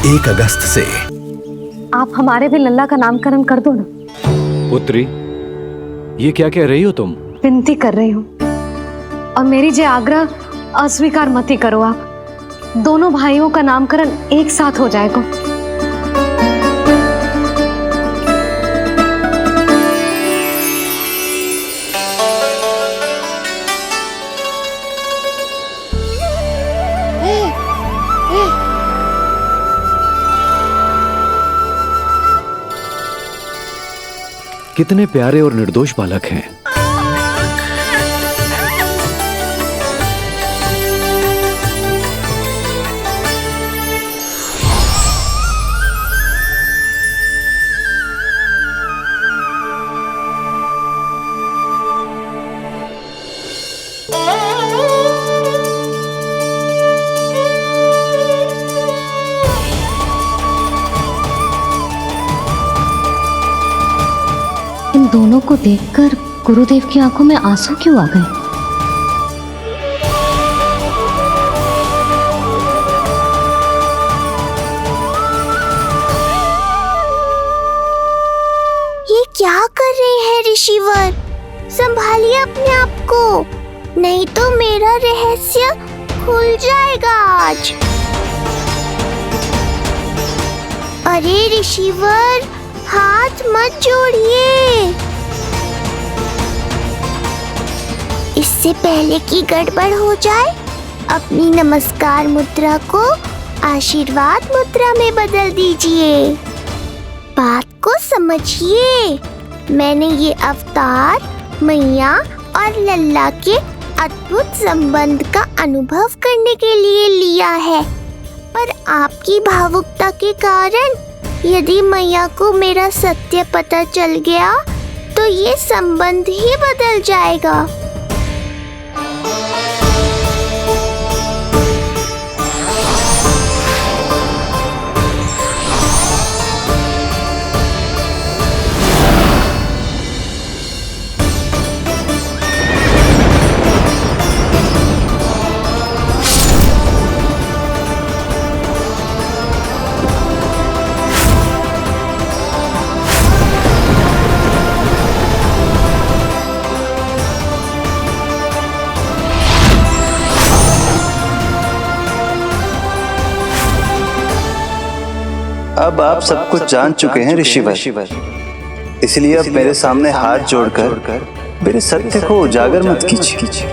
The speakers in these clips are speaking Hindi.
1 अगस्त से। आप हमारे भी लल्ला का नामकरण कर दो ना। पुत्री, ये क्या कह रही हो तुम? विनती कर रही हूँ, और मेरी जे आग्रह अस्वीकार मत ही करो। आप दोनों भाइयों का नामकरण एक साथ हो जाएगा। कितने प्यारे और निर्दोष बालक हैं। इन दोनों को देखकर गुरुदेव की आंखों में आंसू क्यों आ गए? ये क्या कर रहे हैं ऋषिवर? संभालिए अपने आप को, नहीं तो मेरा रहस्य खुल जाएगा आज। अरे ऋषिवर, हाथ मत जोड़िए। इससे पहले कि गड़बड़ हो जाए, अपनी नमस्कार मुद्रा को आशीर्वाद मुद्रा में बदल दीजिए। बात को समझिए। मैंने ये अवतार मैया और लल्ला के अद्भुत संबंध का अनुभव करने के लिए लिया है, पर आपकी भावुकता के कारण यदि मैया को मेरा सत्य पता चल गया तो ये संबंध ही बदल जाएगा। अब आप सब कुछ जान चुके हैं ऋषिवर, इसलिए अब मेरे सामने हाथ जोड़कर मेरे सत्य को उजागर मत कीजिए।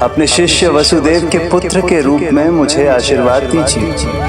अपने शिष्य वसुदेव के पुत्र के रूप में मुझे आशीर्वाद दीजिए।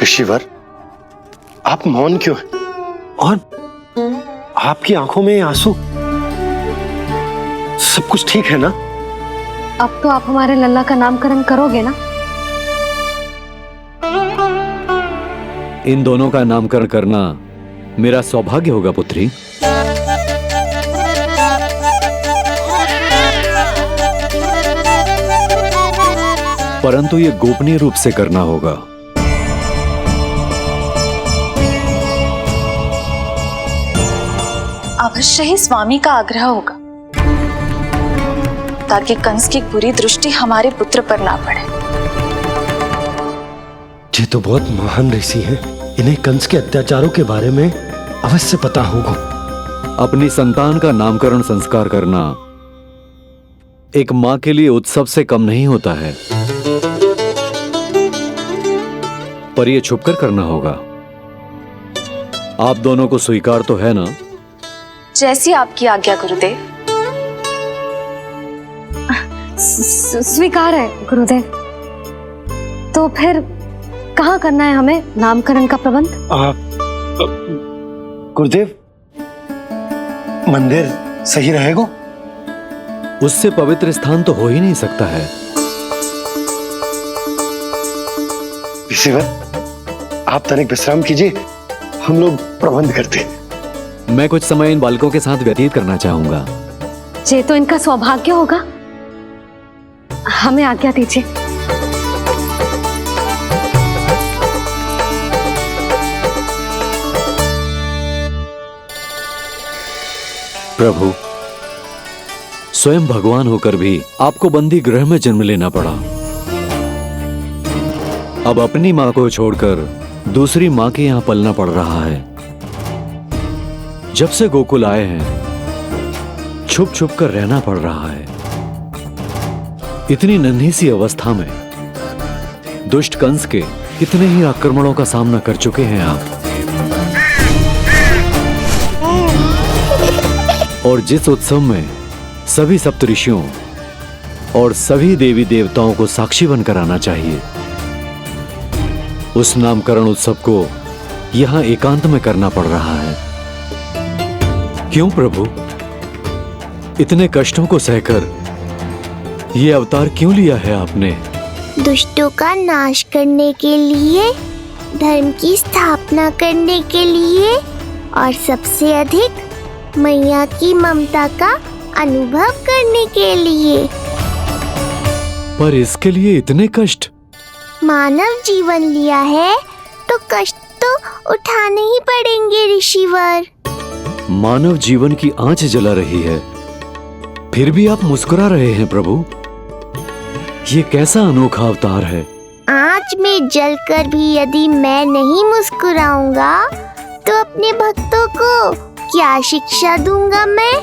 ऋषिवर, आप मौन क्यों हैं? और आपकी आंखों में आंसू? सब कुछ ठीक है ना? अब तो आप हमारे लल्ला का नामकरण करोगे ना? इन दोनों का नामकरण करना मेरा सौभाग्य होगा पुत्री। परंतु ये गोपनीय रूप से करना होगा। अवश्य ही स्वामी का आग्रह होगा, ताकि कंस की बुरी दृष्टि हमारे पुत्र पर ना पड़े। ये तो बहुत महान ऋषि हैं, इन्हें कंस के अत्याचारों के बारे में अवश्य पता होगा। अपनी संतान का नामकरण संस्कार करना एक मां के लिए उत्सव से कम नहीं होता है, पर यह छुपकर करना होगा। आप दोनों को स्वीकार तो है ना? जैसी आपकी आज्ञा गुरुदेव। स्वीकार है गुरुदेव। तो फिर कहाँ करना है हमें नामकरण का प्रबंध? गुरुदेव, मंदिर सही रहेगा? उससे पवित्र स्थान तो हो ही नहीं सकता है। ऋषिवर, आप तनिक विश्राम कीजिए, हम लोग प्रबंध करते हैं। मैं कुछ समय इन बालकों के साथ व्यतीत करना चाहूंगा। ये तो इनका सौभाग्य होगा। हमें आज्ञा दीजिए। प्रभु, स्वयं भगवान होकर भी आपको बंदी गृह में जन्म लेना पड़ा। अब अपनी मां को छोड़कर दूसरी मां के यहां पलना पड़ रहा है। जब से गोकुल आए हैं, छुप छुप कर रहना पड़ रहा है। इतनी नन्ही सी अवस्था में दुष्ट कंस के कितने ही आक्रमणों का सामना कर चुके हैं आप। और जिस उत्सव में सभी सप्तऋषियों और सभी देवी देवताओं को साक्षी बनकर आना चाहिए, उस नामकरण उत्सव को यहां एकांत में करना पड़ रहा है। क्यों प्रभु, इतने कष्टों को सहकर ये अवतार क्यों लिया है आपने? दुष्टों का नाश करने के लिए, धर्म की स्थापना करने के लिए और सबसे अधिक मैया की ममता का अनुभव करने के लिए। पर इसके लिए इतने कष्ट? मानव जीवन लिया है तो कष्ट तो उठाने ही पड़ेंगे ऋषिवर। मानव जीवन की आंच जला रही है, फिर भी आप मुस्कुरा रहे हैं प्रभु। ये कैसा अनोखा अवतार है? आंच में जलकर भी यदि मैं नहीं मुस्कुराऊंगा तो अपने भक्तों को क्या शिक्षा दूंगा मैं?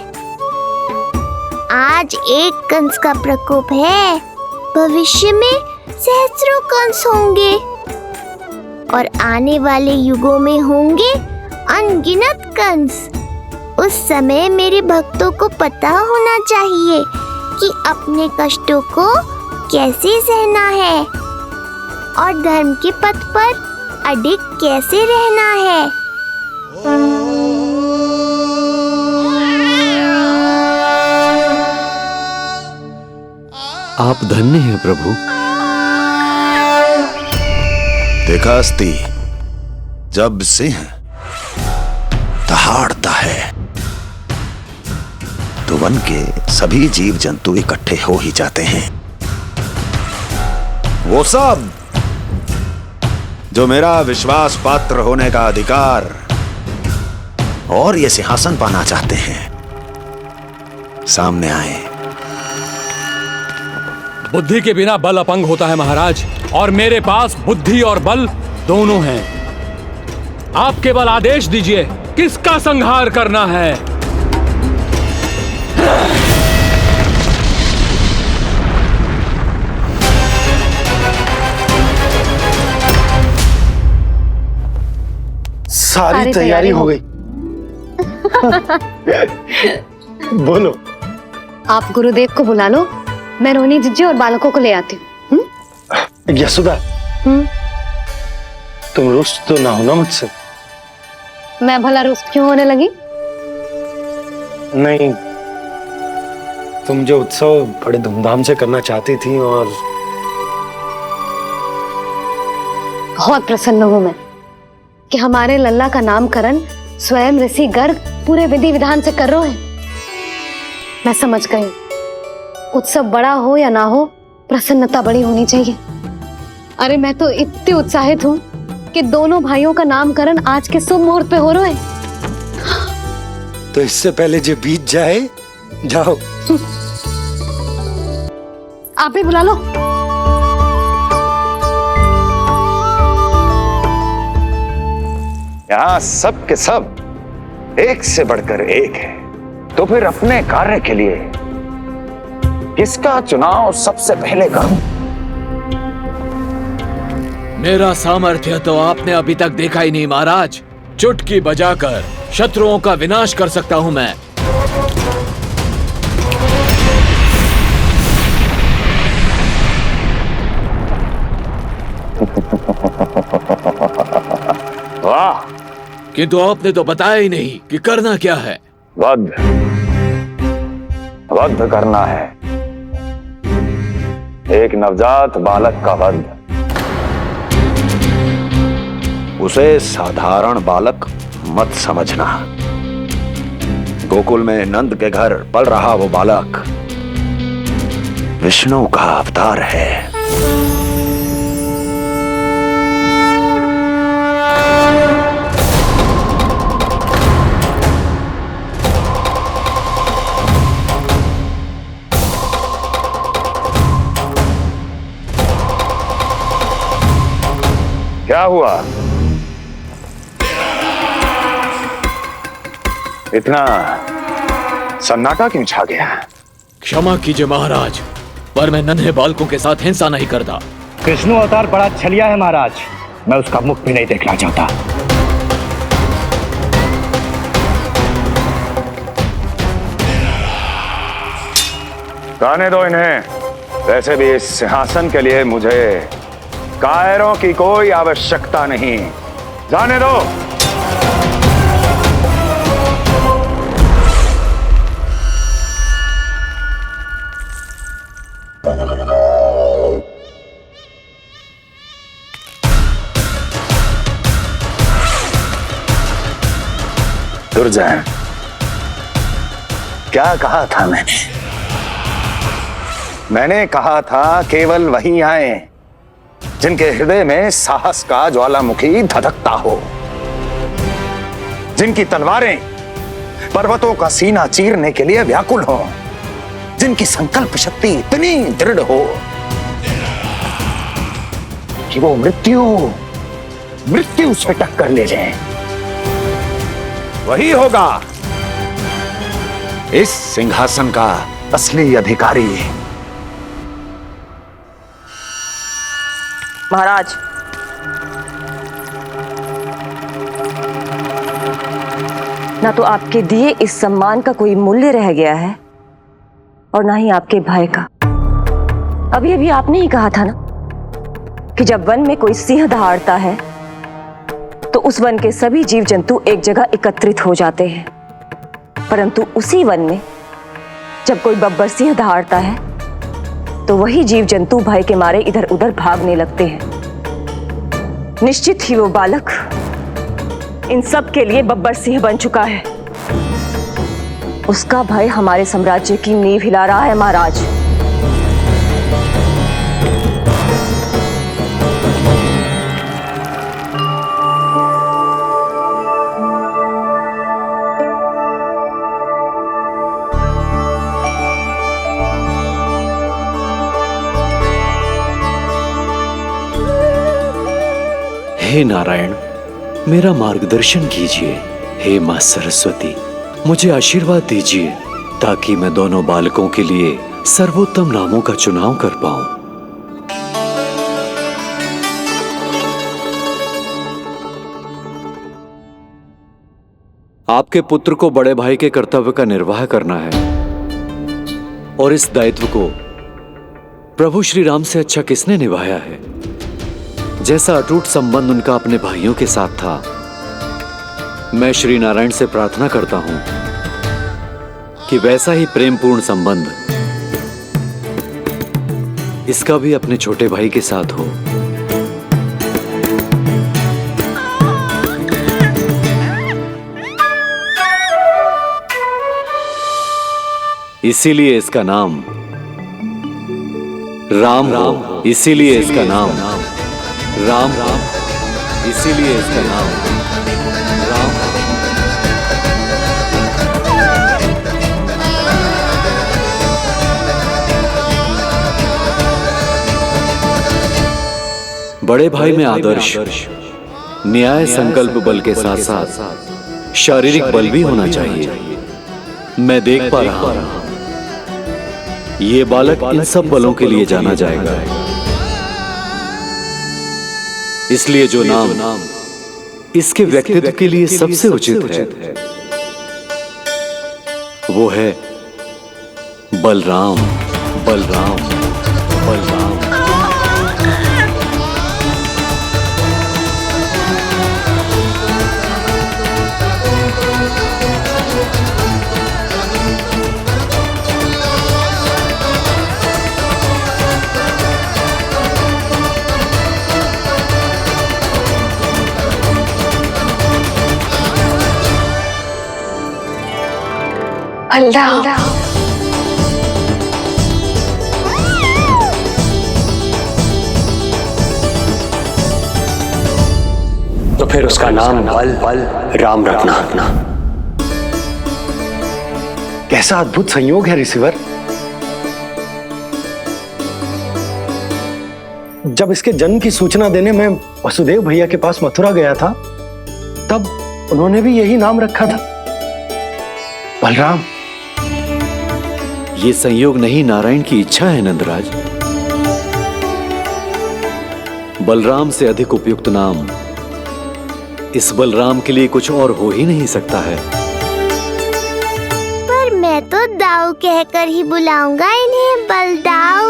आज एक कंस का प्रकोप है, भविष्य में सहस्रों कंस होंगे और आने वाले युगों में होंगे अनगिनत कंस। उस समय मेरे भक्तों को पता होना चाहिए कि अपने कष्टों को कैसे सहना है और धर्म के पथ पर अडिग कैसे रहना है। आप धन्य हैं प्रभु। देखा अस्ति, जब सिंह दहाड़ता है तो वन के सभी जीव जंतु इकट्ठे हो ही जाते हैं। वो सब जो मेरा विश्वास पात्र होने का अधिकार और ये सिंहासन पाना चाहते हैं, सामने आए। बुद्धि के बिना बल अपंग होता है महाराज, और मेरे पास बुद्धि और बल दोनों हैं। आप केवल आदेश दीजिए किसका संहार करना है। सारी तैयारी हो गई। बोलो। आप गुरुदेव को बुला लो, मैं रोहिणी जीजी और बालकों को ले आती हूँ। यशोदा, तुम रुष्ट तो ना हो ना मुझसे? मैं भला रुष्ट क्यों होने लगी? नहीं, तुम जो उत्सव बड़े धूमधाम से करना चाहती थी और बहुत प्रसन्न हूँ मैं कि हमारे लल्ला का नामकरण स्वयं ऋषि गर्ग पूरे विधि विधान से कर रहे हैं। मैं समझ गई, उत्सव बड़ा हो या ना हो, प्रसन्नता बड़ी होनी चाहिए। अरे मैं तो इतनी उत्साहित हूँ कि दोनों भाइयों का नामकरण आज के शुभ मुहूर्त पे हो रहा है। तो इससे पहले जो बीत जाए, जाओ। आप ही बुला लो। यहाँ सब के सब एक से बढ़कर एक है, तो फिर अपने कार्य के लिए किसका चुनाव सबसे पहले करूं? मेरा सामर्थ्य तो आपने अभी तक देखा ही नहीं महाराज। चुटकी बजाकर शत्रुओं का विनाश कर सकता हूं मैं। वाह! किंतु आपने तो बताया ही नहीं कि करना क्या है। वध करना है, एक नवजात बालक का वध। उसे साधारण बालक मत समझना। गोकुल में नंद के घर पल रहा वो बालक विष्णु का अवतार है। क्या हुआ? इतना सन्नाटा क्यों छा गया? क्षमा कीजिए महाराज, पर मैं नन्हे बालकों के साथ हिंसा नहीं करता। विष्णु अवतार बड़ा छलिया है महाराज, मैं उसका मुख भी नहीं देखना चाहता। जाने दो इन्हें। वैसे भी इस सिंहासन के लिए मुझे कायरों की कोई आवश्यकता नहीं। जाने दो। दुर्जन, क्या कहा था मैंने कहा था केवल वही आए जिनके हृदय में साहस का ज्वालामुखी धधकता हो, जिनकी तलवारें पर्वतों का सीना चीरने के लिए व्याकुल हो, जिनकी संकल्प शक्ति इतनी दृढ़ हो कि वो मृत्यु से टक्कर ले जाए। वही होगा इस सिंहासन का असली अधिकारी। महाराज, ना तो आपके दिए इस सम्मान का कोई मूल्य रह गया है और ना ही आपके भय का। अभी अभी आपने ही कहा था ना कि जब वन में कोई सिंह दहाड़ता है तो उस वन के सभी जीव जंतु एक जगह एकत्रित हो जाते हैं, परंतु उसी वन में जब कोई बब्बर सिंह दहाड़ता है तो वही जीव जंतु भय के मारे इधर उधर भागने लगते हैं। निश्चित ही वो बालक इन सब के लिए बब्बर सिंह बन चुका है। उसका भय हमारे साम्राज्य की नींव हिला रहा है महाराज। हे नारायण, मेरा मार्गदर्शन कीजिए। हे मां सरस्वती, मुझे आशीर्वाद दीजिए ताकि मैं दोनों बालकों के लिए सर्वोत्तम नामों का चुनाव कर पाऊं। आपके पुत्र को बड़े भाई के कर्तव्य का निर्वाह करना है और इस दायित्व को प्रभु श्री राम से अच्छा किसने निभाया है? जैसा अटूट संबंध उनका अपने भाइयों के साथ था, मैं श्री नारायण से प्रार्थना करता हूं कि वैसा ही प्रेमपूर्ण संबंध इसका भी अपने छोटे भाई के साथ हो। इसीलिए इसका नाम राम हो। इसीलिए इसका नाम राम, इसीलिए इसका नाम राम। बड़े भाई में आदर्श, न्याय, संकल्प बल के साथ साथ शारीरिक बल भी होना चाहिए। मैं देख पा रहा हूं ये बालक इन सब बलों के लिए जाना जाएगा। इसलिए जो नाम इसके व्यक्तित्व के लिए सबसे उचित है वो है बलराम। बलराम, बलराम। बलराम। तो फिर उसका नाम बल राम रखना। कैसा अद्भुत संयोग है रिसीवर। जब इसके जन्म की सूचना देने मैं वसुदेव भैया के पास मथुरा गया था, तब उन्होंने भी यही नाम रखा था, बलराम। ये संयोग नहीं, नारायण की इच्छा है नंदराज। बलराम से अधिक उपयुक्त नाम इस बलराम के लिए कुछ और हो ही नहीं सकता है। पर मैं तो दाऊ कहकर ही बुलाऊंगा इन्हें, बलदाऊ।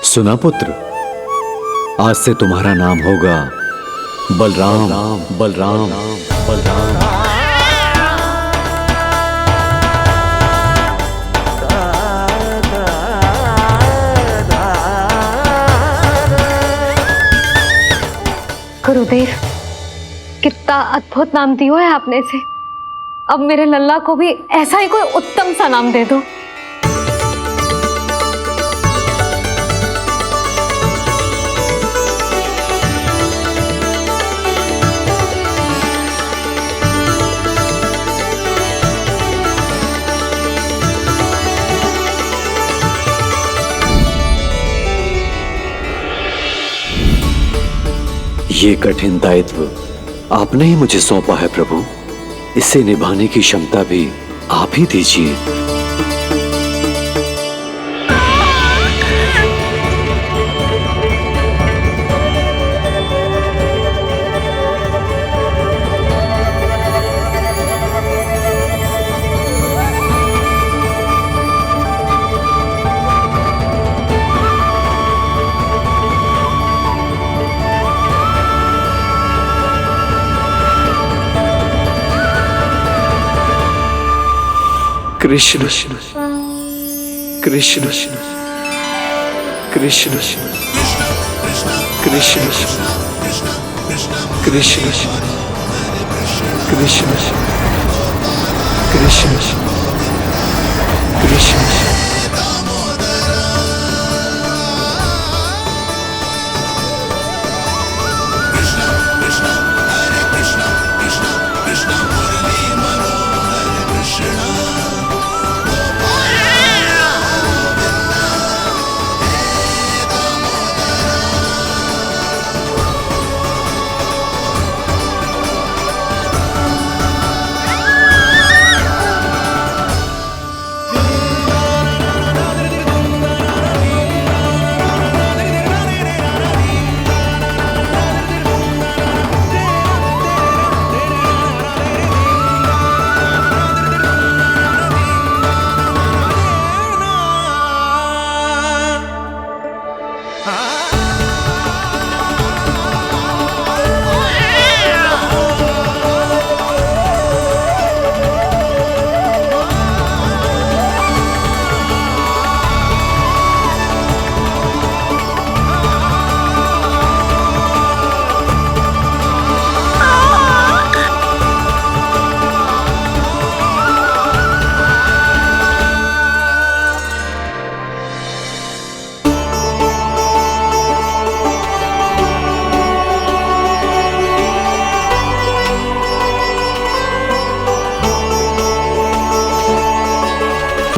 सुना पुत्र, आज से तुम्हारा नाम होगा बलराम। बलराम बलराम। गुरुदेव, कितना अद्भुत नाम दिया है आपने इसे। अब मेरे लल्ला को भी ऐसा ही कोई उत्तम सा नाम दे दो। ये कठिन दायित्व आपने ही मुझे सौंपा है प्रभु, इसे निभाने की क्षमता भी आप ही दीजिए। कृष्ण कृष्ण कृष्ण कृष्ण कृष्ण कृष्ण कृष्ण कृष्ण।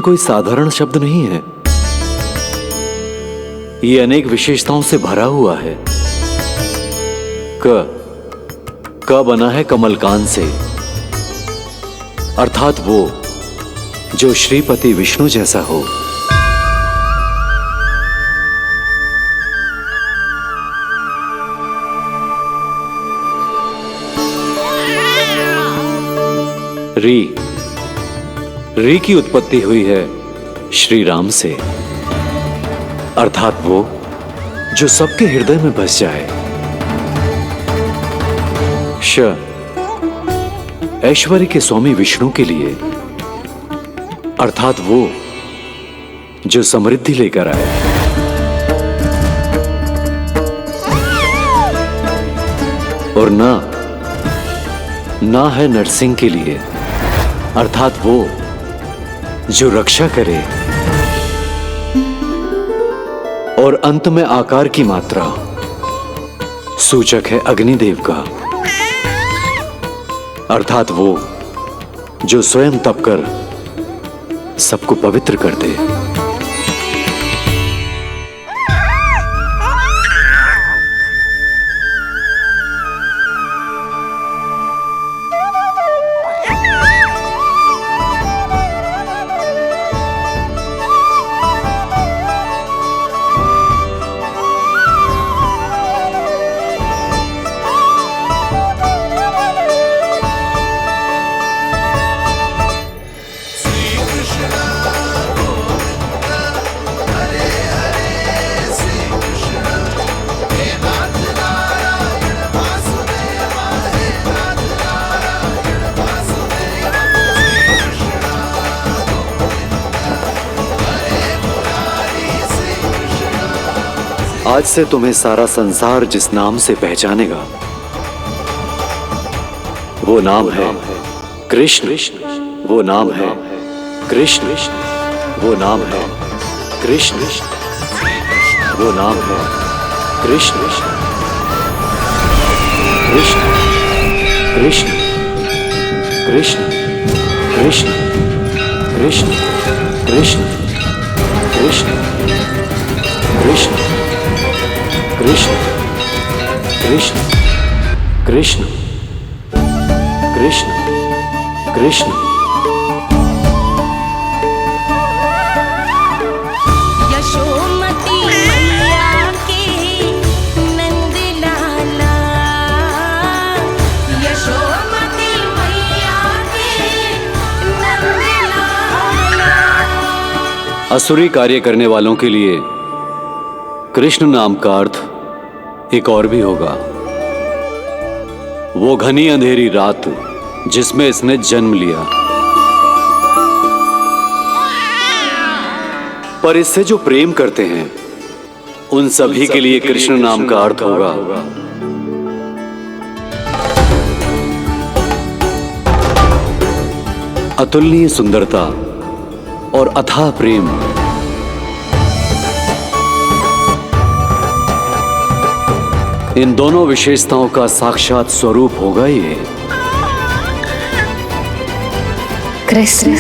कोई साधारण शब्द नहीं है, ये अनेक विशेषताओं से भरा हुआ है। क बना है कमलकांत से, अर्थात वो जो श्रीपति विष्णु जैसा हो। री की उत्पत्ति हुई है श्री राम से, अर्थात वो जो सबके हृदय में बस जाए। श ऐश्वर्य के स्वामी विष्णु के लिए, अर्थात वो जो समृद्धि लेकर आए। और ना है नरसिंह के लिए, अर्थात वो जो रक्षा करे। और अंत में आकार की मात्रा सूचक है अग्निदेव का, अर्थात वो जो स्वयं तप कर सबको पवित्र कर दे। आज से तुम्हें सारा संसार जिस नाम से पहचानेगा वो नाम है कृष्ण। वो नाम है कृष्ण। वो नाम है कृष्ण। वो नाम है कृष्ण। कृष्ण कृष्ण कृष्ण कृष्ण कृष्ण कृष्ण कृष्ण कृष्ण कृष्ण कृष्ण कृष्ण कृष्ण कृष्ण। यशोमती मैया के नंद लाला, यशोमती मैया के नंद लाला। असुरी कार्य करने वालों के लिए कृष्ण नाम का अर्थ एक और भी होगा। वो घनी अंधेरी रात जिसमें इसने जन्म लिया, पर इससे जो प्रेम करते हैं उन सभी के लिए कृष्ण नाम का अर्थ होगा अतुलनीय सुंदरता और अथाह प्रेम। इन दोनों विशेषताओं का साक्षात स्वरूप होगा ये कृष्ण।